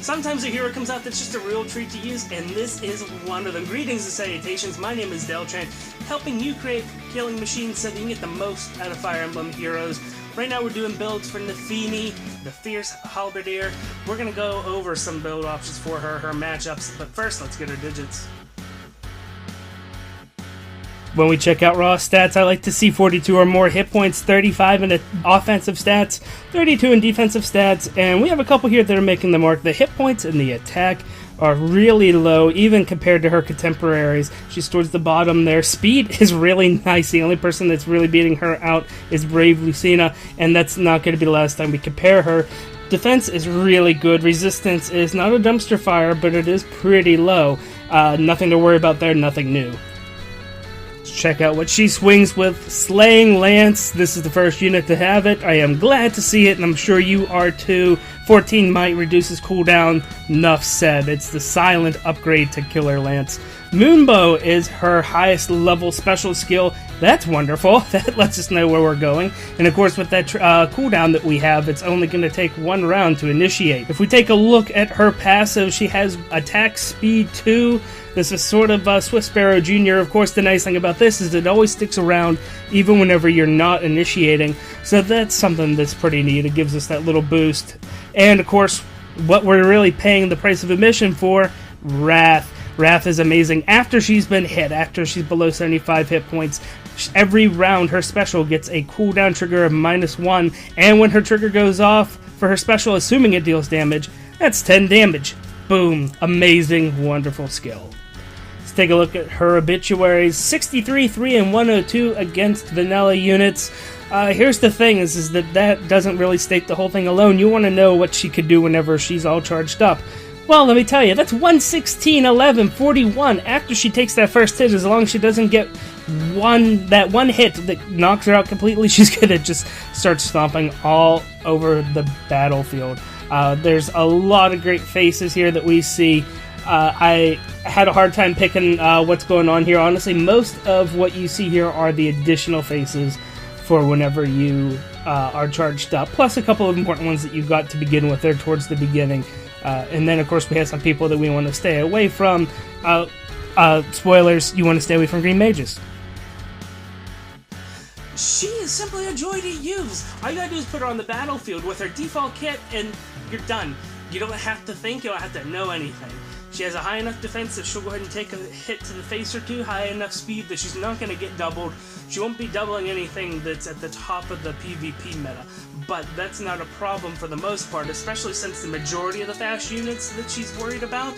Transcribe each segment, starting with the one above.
Sometimes a hero comes out that's just a real treat to use, and this is one of them. Greetings and salutations, my name is Deltran, helping you create killing machines so that you can get the most out of Fire Emblem Heroes. Right now we're doing builds for Nephenee, the Fierce Halberdier. We're going to go over some build options for her matchups, but first let's get her digits. When we check out raw stats, I like to see 42 or more hit points, 35 in offensive stats, 32 in defensive stats, and we have a couple here that are making the mark. The hit points and the attack are really low, even compared to her contemporaries. She's towards the bottom there. Speed is really nice. The only person that's really beating her out is Brave Lucina, and that's not going to be the last time we compare her. Defense is really good. Resistance is not a dumpster fire, but it is pretty low. Nothing to worry about there, nothing new. Check out what she swings with. Slaying Lance. This is the first unit to have it. I am glad to see it, and I'm sure you are too. 14 might reduces cooldown. Enough said. It's the silent upgrade to Killer Lance. Moonbow is her highest level special skill. That's wonderful. That lets us know where we're going. And of course, with that cooldown that we have, it's only going to take one round to initiate. If we take a look at her passive, she has attack speed 2. This is sort of Swift Sparrow Jr. Of course, the nice thing about this is it always sticks around even whenever you're not initiating. So that's something that's pretty neat. It gives us that little boost. And of course, what we're really paying the price of admission for, Wrath. Wrath is amazing after she's been hit, after she's below 75 hit points. Every round, her special gets a cooldown trigger of -1, and when her trigger goes off for her special, assuming it deals damage, that's 10 damage. Boom. Amazing, wonderful skill. Let's take a look at her obituaries. 63, 3, and 102 against vanilla units. Here's the thing, is that doesn't really state the whole thing alone. You want to know what she could do whenever she's all charged up. Well, let me tell you, that's 116, 11, 41 after she takes that first hit. As long as she doesn't get that one hit that knocks her out completely, she's going to just start stomping all over the battlefield. There's a lot of great faces here that we see. I had a hard time picking what's going on here. Honestly, most of what you see here are the additional faces for whenever you are charged up, plus a couple of important ones that you got to begin with there towards the beginning. And then, of course, we have some people that we want to stay away from. Spoilers, you want to stay away from green mages. She is simply a joy to use. All you gotta do is put her on the battlefield with her default kit, and you're done. You don't have to think, you don't have to know anything. She has a high enough defense that she'll go ahead and take a hit to the face or two, high enough speed that she's not going to get doubled. She won't be doubling anything that's at the top of the PvP meta, but that's not a problem for the most part, especially since the majority of the fast units that she's worried about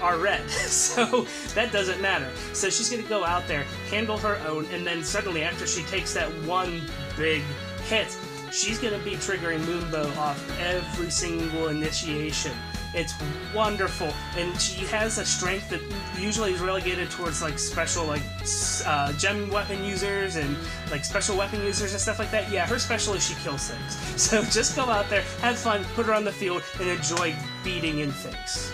are red, so that doesn't matter. So she's going to go out there, handle her own, and then suddenly after she takes that one big hit, she's going to be triggering Moonbow off every single initiation. It's wonderful, and she has a strength that usually is relegated towards like special gem weapon users and like special weapon users and stuff like that. Yeah, her special is she kills things. So just go out there, have fun, put her on the field, and enjoy beating in things.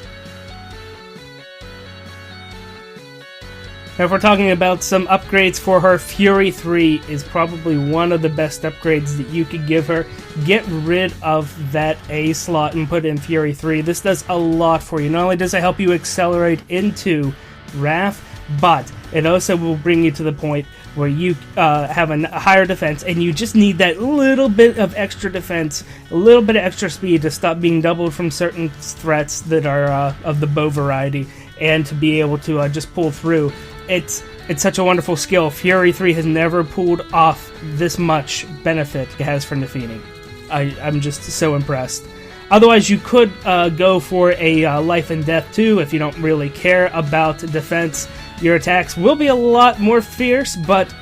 Now, if we're talking about some upgrades for her, Fury 3 is probably one of the best upgrades that you could give her. Get rid of that A slot and put in Fury 3. This does a lot for you. Not only does it help you accelerate into Wrath, but it also will bring you to the point where you have a higher defense, and you just need that little bit of extra defense, a little bit of extra speed to stop being doubled from certain threats that are of the bow variety, and to be able to just pull through. It's such a wonderful skill. Fury 3 has never pulled off this much benefit it has for Nephenee. I'm just so impressed. Otherwise, you could go for a life and death too if you don't really care about defense. Your attacks will be a lot more fierce, but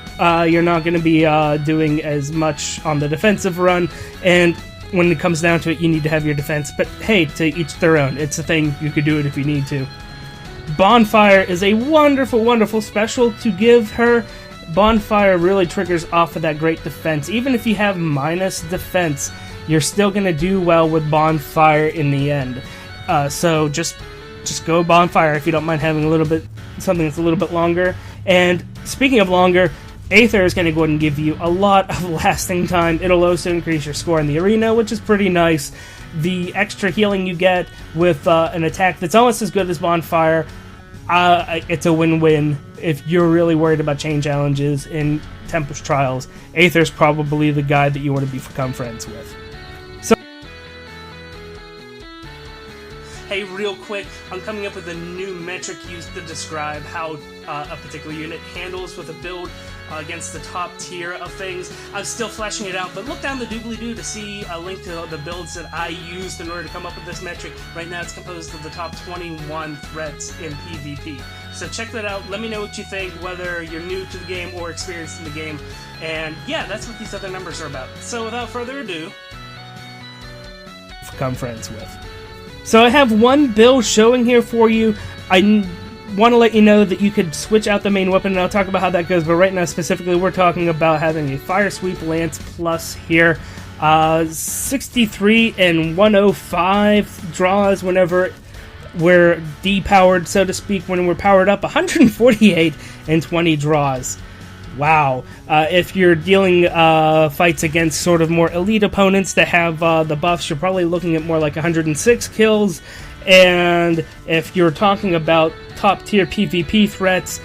you're not going to be doing as much on the defensive run, and when it comes down to it, you need to have your defense. But hey, to each their own. It's a thing. You could do it if you need to. Bonfire is a wonderful, wonderful special to give her. Bonfire really triggers off of that great defense. Even if you have minus defense, you're still going to do well with Bonfire in the end. So just go Bonfire if you don't mind having something that's a little bit longer. And speaking of longer, Aether is going to go ahead and give you a lot of lasting time. It'll also increase your score in the arena, which is pretty nice. the extra healing you get with an attack that's almost as good as Bonfire, it's a win-win. If you're really worried about chain challenges in Tempest Trials, Aether's probably the guy that you want to become friends with. So, hey, real quick, I'm coming up with a new metric used to describe how a particular unit handles with a build against the top tier of things. I'm still fleshing it out, but look down the doobly-doo to see a link to the builds that I used in order to come up with this metric. Right now it's composed of the top 21 threats in PvP. So check that out. Let me know what you think, whether you're new to the game or experienced in the game. And yeah, that's what these other numbers are about. So without further ado, become friends with. So I have one build showing here for you. I want to let you know that you could switch out the main weapon, and I'll talk about how that goes, but right now specifically we're talking about having a Fire Sweep Lance Plus here. 63 and 105 draws whenever we're depowered, so to speak. When we're powered up, 148 and 20 draws. Wow. If you're dealing fights against sort of more elite opponents that have the buffs, you're probably looking at more like 106 kills. And if you're talking about top tier PvP threats,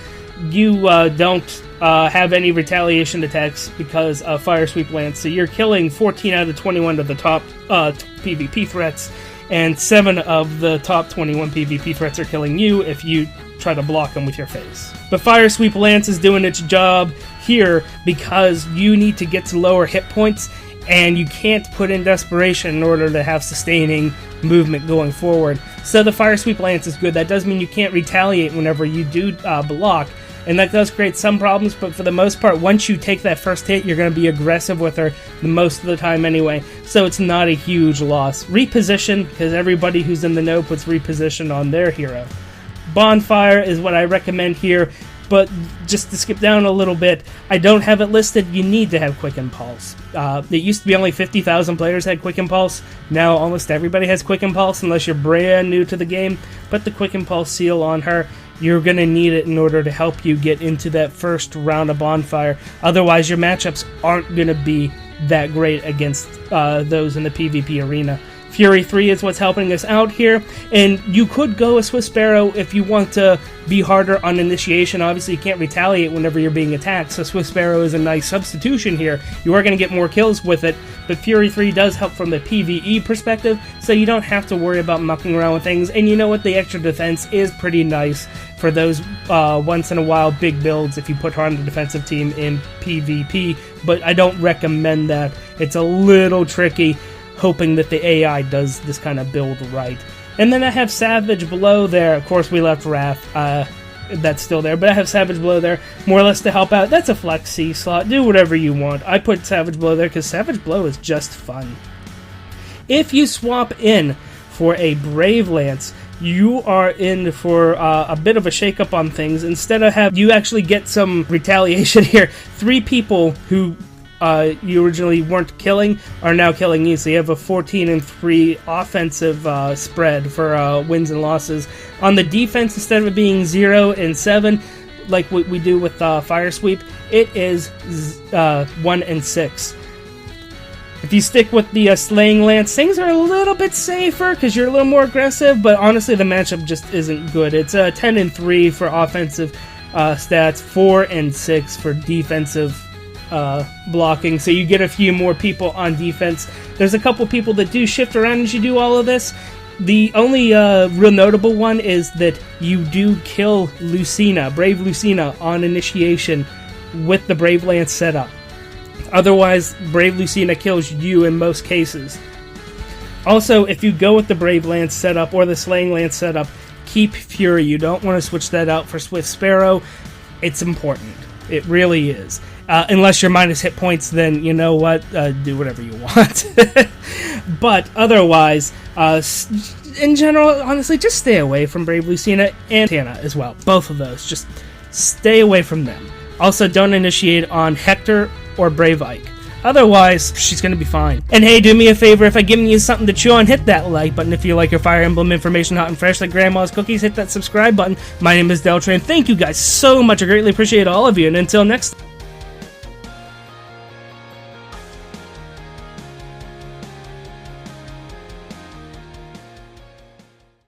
you don't have any retaliation attacks because of Fire Sweep Lance. So you're killing 14 out of 21 of the top PvP threats, and 7 of the top 21 PvP threats are killing you if you try to block them with your face. But Fire Sweep Lance is doing its job here because you need to get to lower hit points, and you can't put in Desperation in order to have sustaining movement going forward. So the Fire Sweep Lance is good. That does mean you can't retaliate whenever you do block, and that does create some problems, but for the most part, once you take that first hit, you're going to be aggressive with her most of the time anyway, so it's not a huge loss. Reposition, because everybody who's in the know puts reposition on their hero. Bonfire is what I recommend here, but just to skip down a little bit, I don't have it listed. You need to have Quick Impulse. It used to be only 50,000 players had Quick Impulse. Now almost everybody has Quick Impulse unless you're brand new to the game. Put the Quick Impulse seal on her. You're going to need it in order to help you get into that first round of Bonfire. Otherwise, your matchups aren't going to be that great against those in the PvP arena. Fury 3 is what's helping us out here, and you could go a Swift Sparrow if you want to be harder on initiation. Obviously, you can't retaliate whenever you're being attacked, so Swift Sparrow is a nice substitution here. You are going to get more kills with it, but Fury 3 does help from the PvE perspective, so you don't have to worry about mucking around with things, and you know what? The extra defense is pretty nice for those once-in-a-while big builds if you put her on the defensive team in PvP, but I don't recommend that. It's a little tricky, hoping that the AI does this kind of build right. And then I have Savage below there. Of course, we left Wrath. That's still there, but I have Savage below there more or less to help out. That's a Flex C slot. Do whatever you want. I put Savage below there because Savage Blow is just fun. If you swap in for a Brave Lance, you are in for a bit of a shake-up on things. Instead of have you actually get some retaliation here. 3 people who you originally weren't killing are now killing you, so you have a 14 and 3 offensive spread for wins and losses. On the defense, instead of it being 0 and 7 like what we do with Fire Sweep, it is 1 and 6. If you stick with the Slaying Lance, things are a little bit safer because you're a little more aggressive, but honestly the matchup just isn't good. It's 10 and 3 for offensive stats, 4 and 6 for defensive blocking, so you get a few more people on defense. There's a couple people that do shift around as you do all of this. The only real notable one is that you do kill Lucina, Brave Lucina, on initiation with the Brave Lance setup. Otherwise, Brave Lucina kills you in most cases. Also, if you go with the Brave Lance setup or the Slaying Lance setup, keep Fury. You don't want to switch that out for Swift Sparrow. It's important. It really is. Unless you're minus hit points, then you know what? Do whatever you want. But otherwise, in general, honestly, just stay away from Brave Lucina and Tana as well. Both of those. Just stay away from them. Also, don't initiate on Hector or Brave Ike. Otherwise, she's going to be fine. And hey, do me a favor, if I've given you something to chew on, hit that like button. If you like your Fire Emblem information hot and fresh like Grandma's cookies, hit that subscribe button. My name is Deltrain. Thank you guys so much. I greatly appreciate all of you. And until next time.